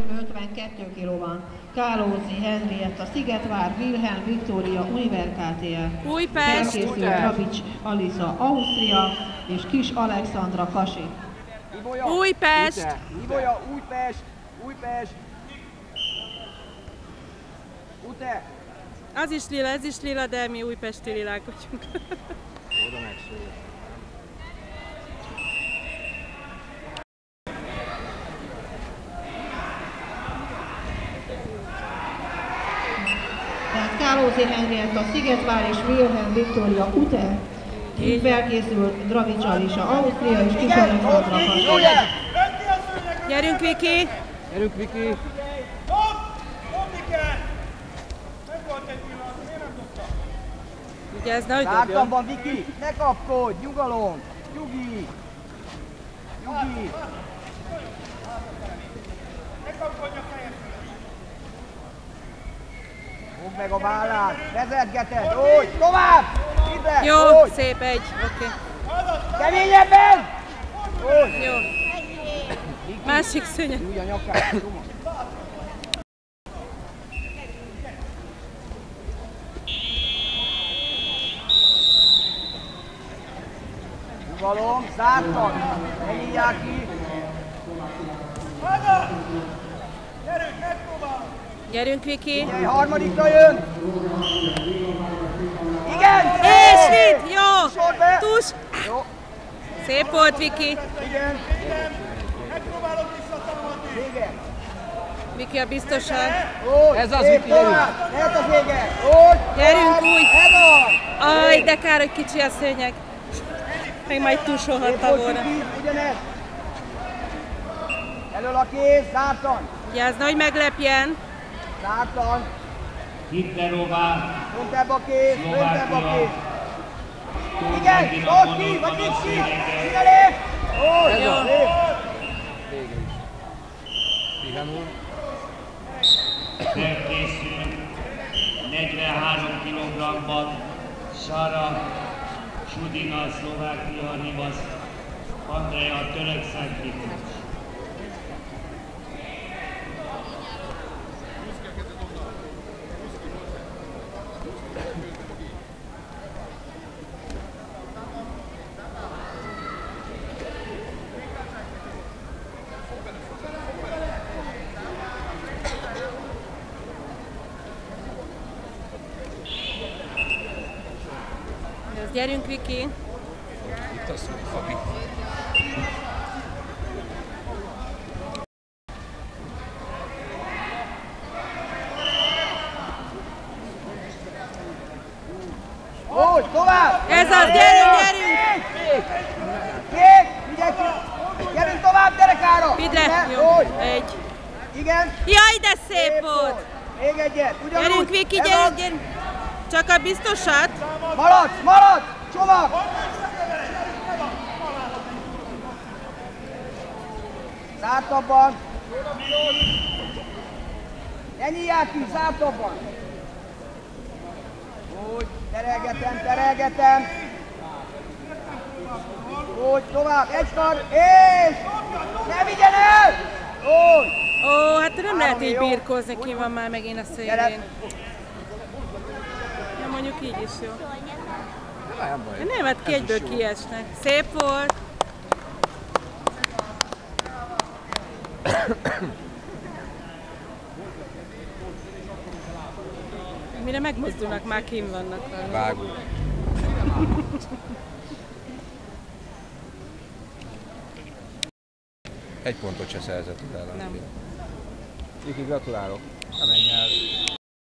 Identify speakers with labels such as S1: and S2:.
S1: 52 kg-ban Kálózi Henrietta, Szigetvár Wilhelm Viktória Univer Kft.
S2: Újpest!
S1: Felkészül Drabics Alisa Ausztria és Kis Alexandra Kasi.
S2: Újpest!
S3: Ibolya, Újpest! Újpest! Ute!
S2: Az is lila, ez is lila, de mi újpesti lilák vagyunk.
S3: Oda megszólj.
S1: Tehát Kálózi Henrietta, Szigetvár és Wilhelm Viktória Ute. Így felkészült Drabics Alisa Ausztria és Kis Alexandra Kasi.
S2: Gyerünk, Viki!
S3: Gyerünk, Viki!
S2: Vigyázz, ne, hogy
S3: Zártan
S2: dobjon!
S3: van, Viki! Ne kapkodj! Nyugalom! Nyugi! Nyugi! Fogd meg a vállát! Vezetgeted! Úgy! Tovább! Ide!
S2: Jó,
S3: Úgy!
S2: szép egy, oké.
S3: Keményebben! Úgy!
S2: Jó. Másik szőnyeg.
S3: Nyújj a nyakát! Csoma! Nyugalom! Zártan! Ne nyílják ki!
S2: Gyerünk, Viki!
S3: Figyelj, harmadikra jön! Igen!
S2: És itt! Jó!
S3: Sor be!
S2: Tus!
S3: Jó!
S2: Szép volt, Viki!
S3: Igen! Vége!
S2: Viki a biztosan.
S3: Úgy!
S4: Ez az,
S3: Szép
S4: Viki,
S3: tovább! Lehet az vége! Úgy!
S2: Gyerünk
S3: tovább!
S2: úgy.
S3: Ez az!
S2: Aj, de kár, hogy kicsi a szőnyeg. Meg majd
S3: Szép
S2: tusolhatta
S3: volt,
S2: volna.
S3: Viki! Ugyanez! Elől a kéz! Zártan!
S2: Vigyázz, hogy meglepjen.
S3: Zártan!
S4: Hitlerová,
S3: Föntebb a kéz! Föntebb a kéz! Igen! Ott ki! Vagy itt ki! Figyelés! Úgy!
S2: Jó.
S3: Szép!
S4: vége is. Pihenő.
S5: Felkészül 43 kg-ban Sara Sudina, Szlovákia, Rivasz, Andrea, Török Szentmiklós.
S2: Gyerünk, Viki!
S4: Itt a szó, Fabi.
S3: Úgy! Tovább!
S2: Ez az, gyerünk, gyerünk!
S3: Kék! Figyelj ki! Gyerünk tovább derekára!
S2: Vidd le!
S3: Igen,
S2: Jó,
S3: úgy!
S2: egy.
S3: Igen!
S2: Jaj, de szép volt!
S3: Még egyet! Ugyanúgy!
S2: Gyerünk, Viki,
S3: Ez
S2: gyerünk,
S3: az.
S2: gyerünk! Csak a biztosat?
S3: Maradj! Maradj! Csomag! Zártabban! Ne nyílják ki! Zártabban! Úgy! Terelgetem, terelgetem! Úgy! Tovább! Egy kar! És! Ne vigyen el! Úgy!
S2: Ó, hát nem lehet így
S3: jó.
S2: birkózni, ki van már megint a
S3: Gyere!
S2: szélén. Ja, mondjuk így is jó.
S4: Nem baj.
S2: De nem, hát ki egyből kiesnek. Szép volt. Mire megmozdulnak, már kim vannak.
S4: Vágó. Egy pontot se szerzett utána.
S2: Nem.
S4: Viki, gratulálok. Ne menj el.